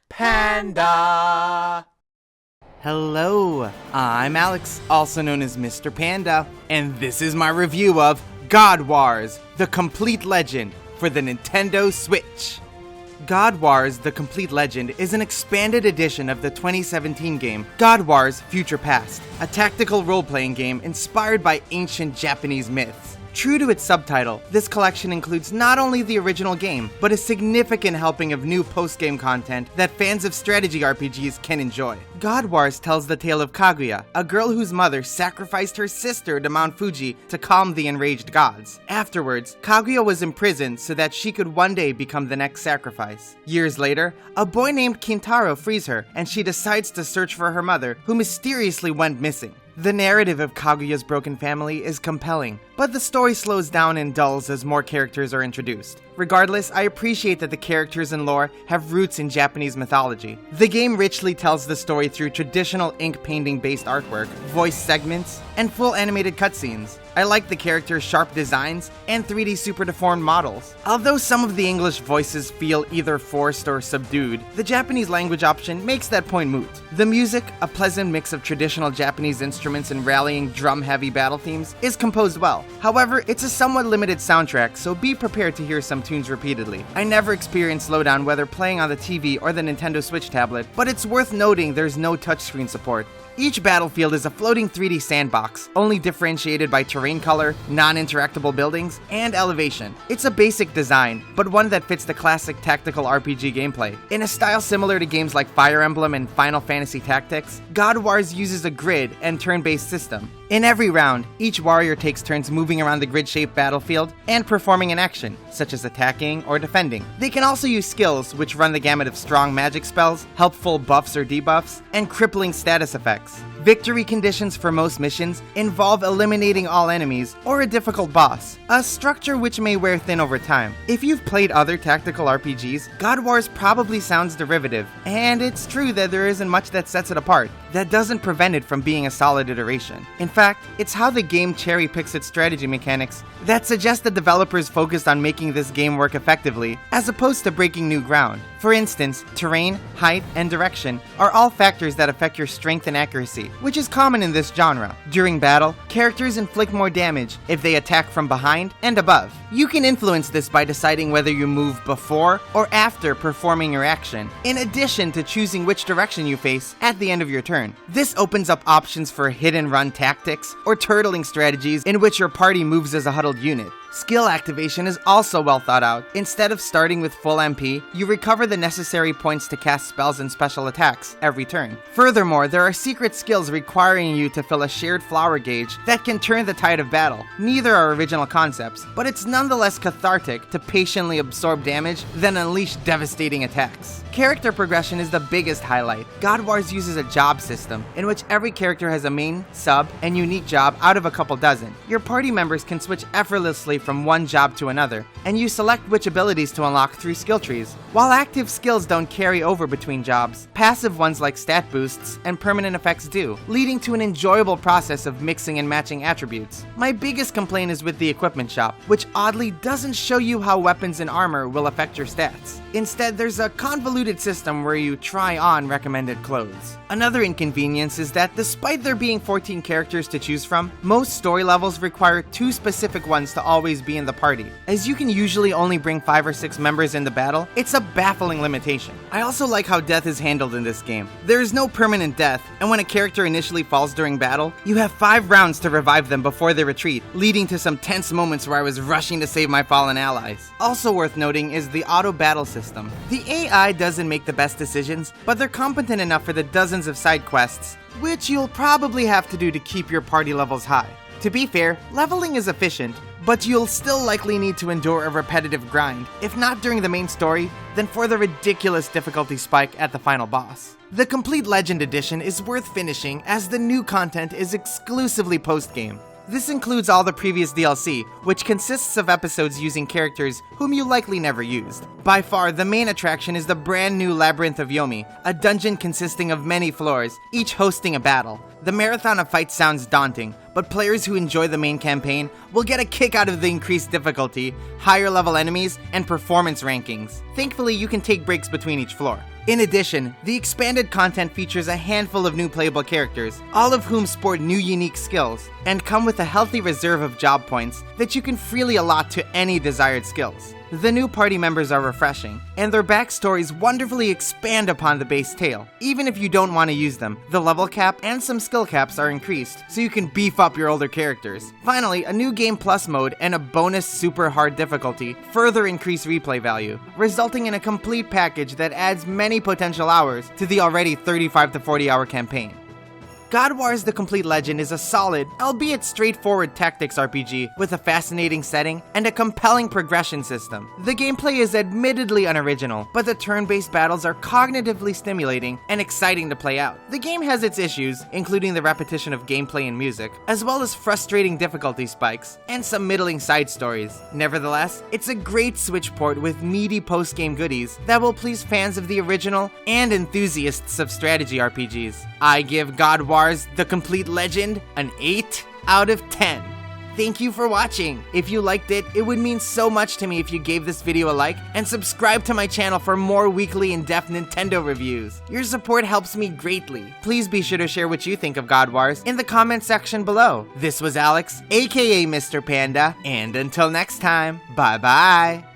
Panda! Hello, I'm Alex, also known as Mr. Panda, and this is my review of God Wars, The Complete Legend for the Nintendo Switch. God Wars The Complete Legend is an expanded edition of the 2017 game God Wars Future Past, a tactical role-playing game inspired by ancient Japanese myths. True to its subtitle, this collection includes not only the original game, but a significant helping of new post-game content that fans of strategy RPGs can enjoy. God Wars tells the tale of Kaguya, a girl whose mother sacrificed her sister to Mount Fuji to calm the enraged gods. Afterwards, Kaguya was imprisoned so that she could one day become the next sacrifice. Years later, a boy named Kintaro frees her, and she decides to search for her mother, who mysteriously went missing. The narrative of Kaguya's broken family is compelling, but the story slows down and dulls as more characters are introduced. Regardless, I appreciate that the characters and lore have roots in Japanese mythology. The game richly tells the story through traditional ink painting-based artwork, voice segments, and full animated cutscenes. I like the characters' sharp designs and 3D super deformed models. Although some of the English voices feel either forced or subdued, the Japanese language option makes that point moot. The music, a pleasant mix of traditional Japanese instruments and rallying drum-heavy battle themes, is composed well. However, it's a somewhat limited soundtrack, so be prepared to hear some tunes repeatedly. I never experienced slowdown whether playing on the TV or the Nintendo Switch tablet, but it's worth noting there's no touchscreen support. Each battlefield is a floating 3D sandbox, only differentiated by terrain color, non-interactable buildings, and elevation. It's a basic design, but one that fits the classic tactical RPG gameplay. In a style similar to games like Fire Emblem and Final Fantasy Tactics, God Wars uses a grid and turn-based system. In every round, each warrior takes turns moving around the grid-shaped battlefield and performing an action, such as attacking or defending. They can also use skills, which run the gamut of strong magic spells, helpful buffs or debuffs, and crippling status effects. Victory conditions for most missions involve eliminating all enemies or a difficult boss, a structure which may wear thin over time. If you've played other tactical RPGs, God Wars probably sounds derivative, and it's true that there isn't much that sets it apart. That doesn't prevent it from being a solid iteration. In fact, it's how the game cherry-picks its strategy mechanics that suggests the developers focused on making this game work effectively, as opposed to breaking new ground. For instance, terrain, height, and direction are all factors that affect your strength and accuracy, which is common in this genre. During battle, characters inflict more damage if they attack from behind and above. You can influence this by deciding whether you move before or after performing your action, in addition to choosing which direction you face at the end of your turn. This opens up options for hit-and-run tactics or turtling strategies in which your party moves as a huddled unit. Skill activation is also well thought out. Instead of starting with full MP, you recover the necessary points to cast spells and special attacks every turn. Furthermore, there are secret skills requiring you to fill a shared flower gauge that can turn the tide of battle. Neither are original concepts, but it's nonetheless cathartic to patiently absorb damage, then unleash devastating attacks. Character progression is the biggest highlight. God Wars uses a job system, in which every character has a main, sub, and unique job out of a couple dozen. Your party members can switch effortlessly from one job to another, and you select which abilities to unlock through skill trees. While active skills don't carry over between jobs, passive ones like stat boosts and permanent effects do, leading to an enjoyable process of mixing and matching attributes. My biggest complaint is with the equipment shop, which oddly doesn't show you how weapons and armor will affect your stats. Instead, there's a convoluted system where you try on recommended clothes. Another inconvenience is that despite there being 14 characters to choose from, most story levels require 2 specific ones to always be in the party. As you can usually only bring 5 or 6 members into battle, it's a baffling limitation. I also like how death is handled in this game. There is no permanent death, and when a character initially falls during battle, you have 5 rounds to revive them before they retreat, leading to some tense moments where I was rushing to save my fallen allies. Also worth noting is the auto battle system. The AI doesn't make the best decisions, but they're competent enough for the dozens of side quests, which you'll probably have to do to keep your party levels high. To be fair, leveling is efficient, but you'll still likely need to endure a repetitive grind, if not during the main story, then for the ridiculous difficulty spike at the final boss. The Complete Legend Edition is worth finishing as the new content is exclusively post-game. This includes all the previous DLC, which consists of episodes using characters whom you likely never used. By far, the main attraction is the brand new Labyrinth of Yomi, a dungeon consisting of many floors, each hosting a battle. The marathon of fights sounds daunting, but players who enjoy the main campaign will get a kick out of the increased difficulty, higher level enemies, and performance rankings. Thankfully, you can take breaks between each floor. In addition, the expanded content features a handful of new playable characters, all of whom sport new unique skills, and come with a healthy reserve of job points that you can freely allot to any desired skills. The new party members are refreshing, and their backstories wonderfully expand upon the base tale. Even if you don't want to use them, the level cap and some skill caps are increased, so you can beef up your older characters. Finally, a new Game Plus mode and a bonus super hard difficulty further increase replay value, resulting in a complete package that adds many potential hours to the already 35 to 40 hour campaign. God Wars: The Complete Legend is a solid, albeit straightforward tactics RPG with a fascinating setting and a compelling progression system. The gameplay is admittedly unoriginal, but the turn-based battles are cognitively stimulating and exciting to play out. The game has its issues, including the repetition of gameplay and music, as well as frustrating difficulty spikes, and some middling side stories. Nevertheless, it's a great Switch port with meaty post-game goodies that will please fans of the original and enthusiasts of strategy RPGs. I give God Wars: The Complete Legend an 8 out of 10. Thank you for watching. If you liked it, it would mean so much to me if you gave this video a like and subscribe to my channel for more weekly in-depth Nintendo reviews. Your support helps me greatly. Please be sure to share what you think of God Wars in the comment section below. This was Alex, aka Mr. Panda, and until next time, bye bye.